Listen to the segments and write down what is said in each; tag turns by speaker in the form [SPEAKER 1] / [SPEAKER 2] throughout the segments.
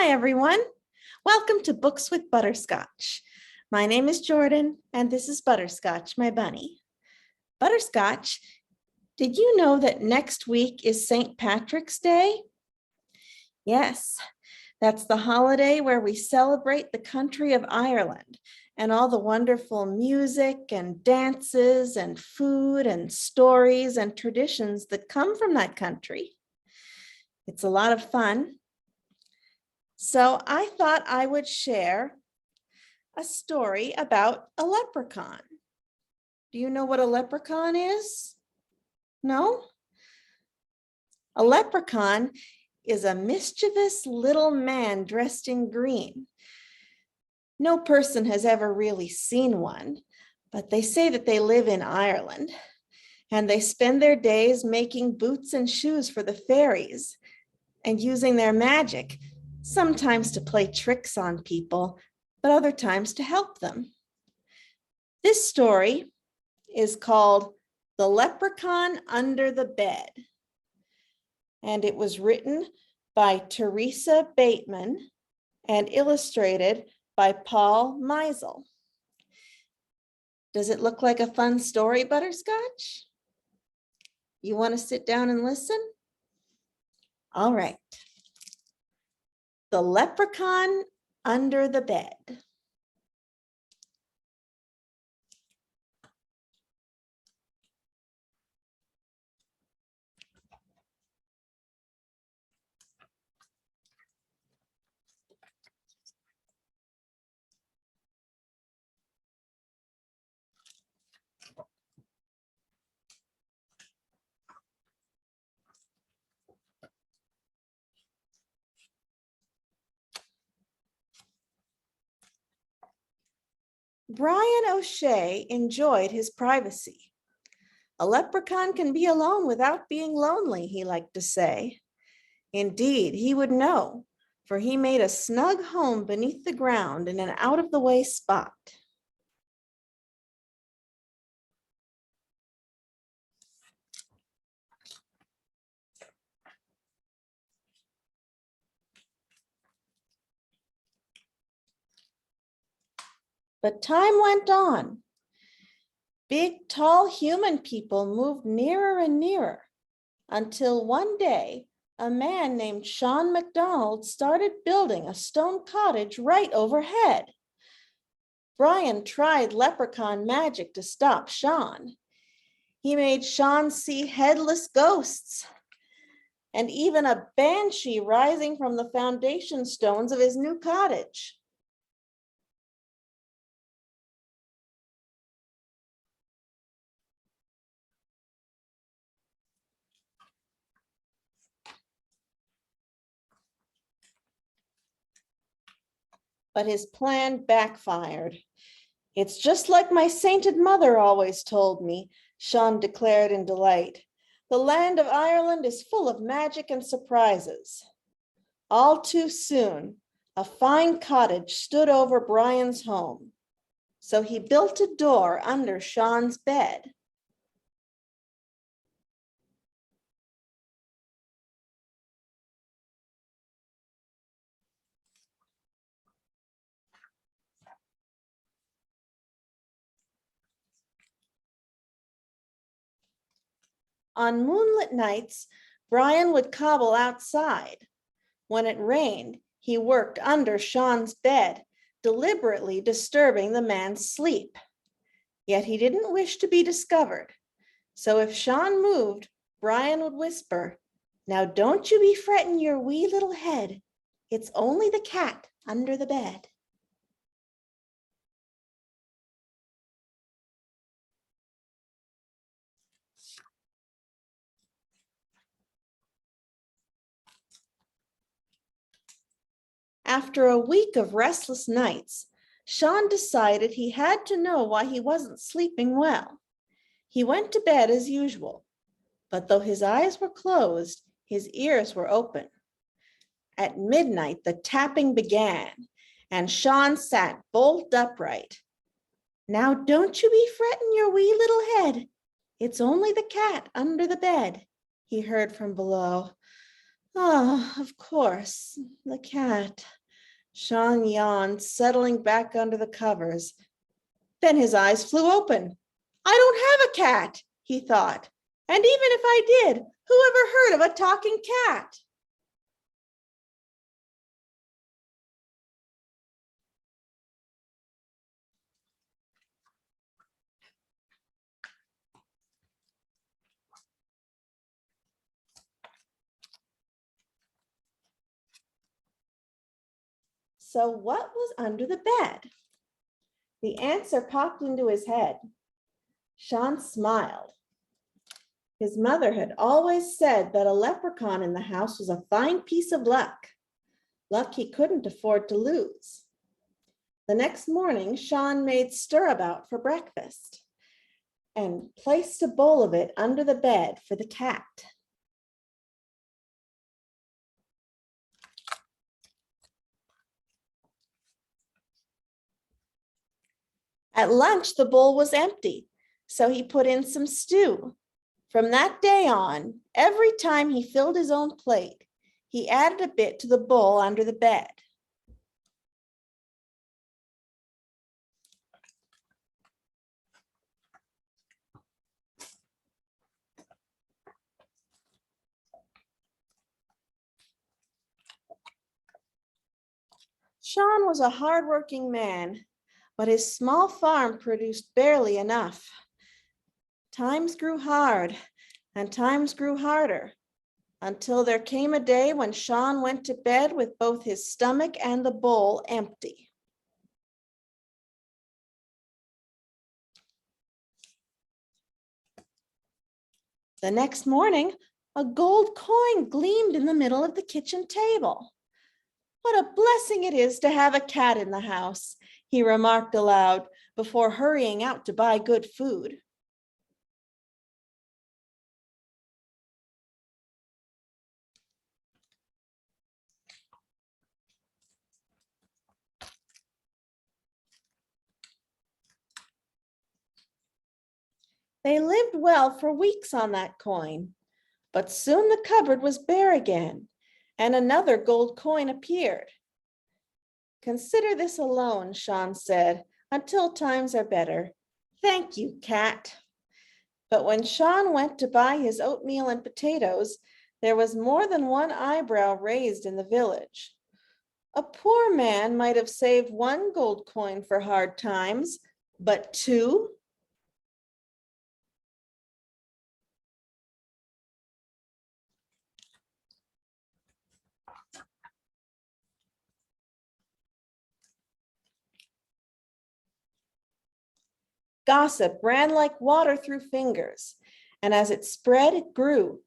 [SPEAKER 1] Hi, everyone. Welcome to Books with Butterscotch. My name is Jordan, and this is Butterscotch, my bunny. Butterscotch, did you know that next week is St. Patrick's Day? Yes, that's the holiday where we celebrate the country of Ireland and all the wonderful music and dances and food and stories and traditions that come from that country. It's a lot of fun. So I thought I would share a story about a leprechaun. Do you know what a leprechaun is? No? A leprechaun is a mischievous little man dressed in green. No person has ever really seen one, but they say that they live in Ireland, and they spend their days making boots and shoes for the fairies and using their magic, sometimes to play tricks on people, but other times to help them. This story is called The Leprechaun Under the Bed, and it was written by Teresa Bateman and illustrated by Paul Meisel. Does it look like a fun story, Butterscotch? You want to sit down and listen? All right. The Leprechaun Under the Bed. Brian O'Shea enjoyed his privacy. A leprechaun can be alone without being lonely, he liked to say. Indeed, he would know, for he made a snug home beneath the ground in an out-of-the-way spot. But time went on. Big, tall human people moved nearer and nearer until one day a man named Sean MacDonald started building a stone cottage right overhead. Brian tried leprechaun magic to stop Sean. He made Sean see headless ghosts and even a banshee rising from the foundation stones of his new cottage. But his plan backfired. It's just like my sainted mother always told me, Sean declared in delight. The land of Ireland is full of magic and surprises. All too soon, a fine cottage stood over Brian's home. So he built a door under Sean's bed. On moonlit nights, Brian would cobble outside. When it rained, he worked under Sean's bed, deliberately disturbing the man's sleep. Yet he didn't wish to be discovered. So if Sean moved, Brian would whisper, "Now don't you be fretting your wee little head. It's only the cat under the bed." After a week of restless nights, Sean decided he had to know why he wasn't sleeping well. He went to bed as usual, but though his eyes were closed, his ears were open. At midnight, the tapping began, and Sean sat bolt upright. "Now don't you be fretting your wee little head. It's only the cat under the bed," he heard from below. Ah, of course, the cat. Sean yawned, settling back under the covers. Then his eyes flew open. I don't have a cat, he thought. And even if I did, who ever heard of a talking cat? So what was under the bed? The answer popped into his head. Sean smiled. His mother had always said that a leprechaun in the house was a fine piece of luck, luck he couldn't afford to lose. The next morning, Sean made stirabout for breakfast and placed a bowl of it under the bed for the cat. At lunch, the bowl was empty, so he put in some stew. From that day on, every time he filled his own plate, he added a bit to the bowl under the bed. Sean was a hardworking man, but his small farm produced barely enough. Times grew hard, and times grew harder, until there came a day when Sean went to bed with both his stomach and the bowl empty. The next morning, a gold coin gleamed in the middle of the kitchen table. What a blessing it is to have a cat in the house, he remarked aloud before hurrying out to buy good food. They lived well for weeks on that coin, but soon the cupboard was bare again, and another gold coin appeared. Consider this alone, Sean said, until times are better. Thank you, cat. But when Sean went to buy his oatmeal and potatoes, there was more than one eyebrow raised in the village. A poor man might have saved one gold coin for hard times, but two? Gossip ran like water through fingers, and as it spread, it grew.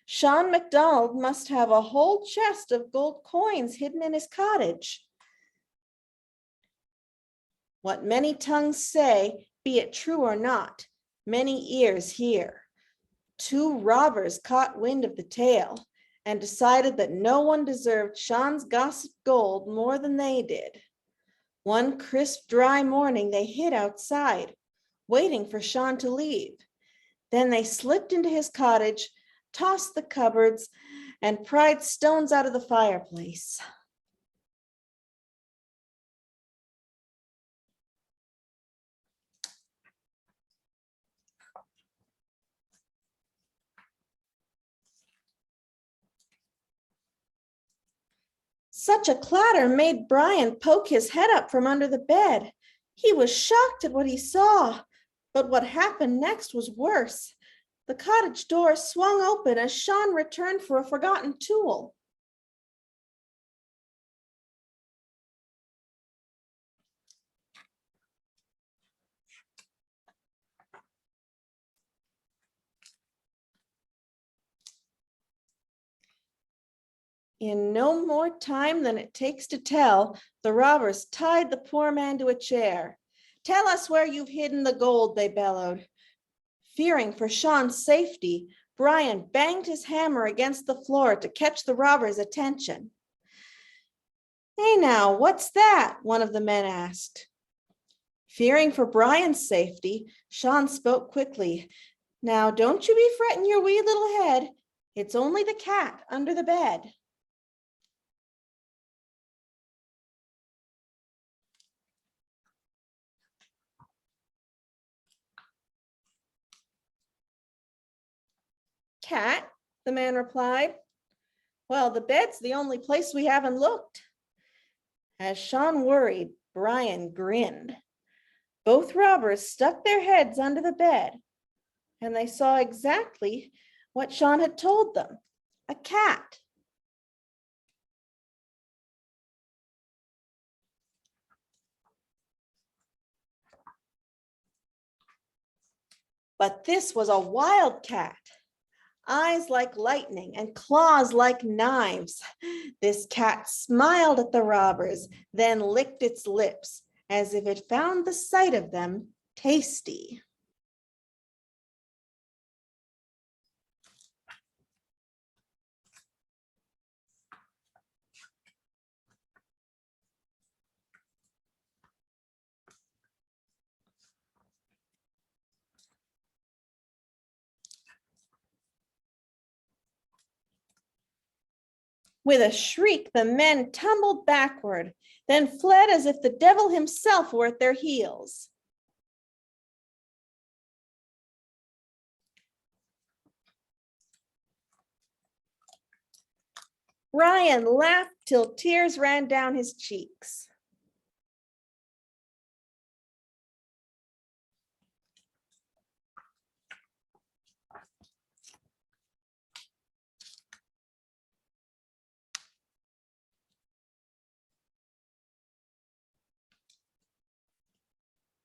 [SPEAKER 1] Sean MacDonald must have a whole chest of gold coins hidden in his cottage. What many tongues say, be it true or not, many ears hear. Two robbers caught wind of the tale and decided that no one deserved Sean's gossip gold more than they did. One crisp, dry morning, they hid outside, waiting for Sean to leave. Then they slipped into his cottage, tossed the cupboards, and pried stones out of the fireplace. Such a clatter made Brian poke his head up from under the bed. He was shocked at what he saw, but what happened next was worse. The cottage door swung open as Sean returned for a forgotten tool. In no more time than it takes to tell, the robbers tied the poor man to a chair. Tell us where you've hidden the gold, they bellowed. Fearing for Sean's safety, Brian banged his hammer against the floor to catch the robbers' attention. Hey now, what's that? One of the men asked. Fearing for Brian's safety, Sean spoke quickly. Now, don't you be fretting your wee little head. It's only the cat under the bed. Cat, the man replied. Well, the bed's the only place we haven't looked. As Sean worried, Brian grinned. Both robbers stuck their heads under the bed, and they saw exactly what Sean had told them, a cat. But this was a wild cat. Eyes like lightning and claws like knives. This cat smiled at the robbers, then licked its lips as if it found the sight of them tasty. With a shriek, the men tumbled backward, then fled as if the devil himself were at their heels. Ryan laughed till tears ran down his cheeks.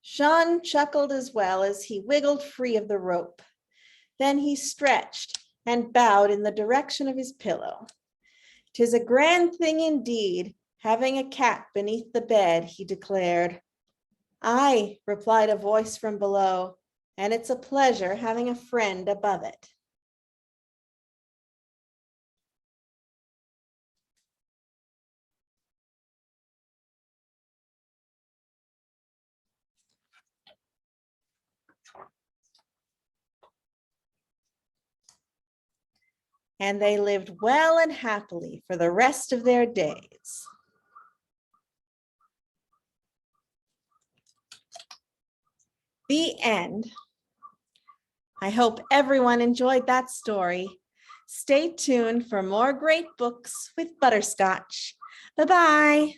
[SPEAKER 1] Sean chuckled as well as he wiggled free of the rope. Then he stretched and bowed in the direction of his pillow. "'Tis a grand thing indeed, having a cat beneath the bed," he declared. "Aye," replied a voice from below, "and it's a pleasure having a friend above it." And they lived well and happily for the rest of their days. The end. I hope everyone enjoyed that story. Stay tuned for more great books with Butterscotch. Bye-bye.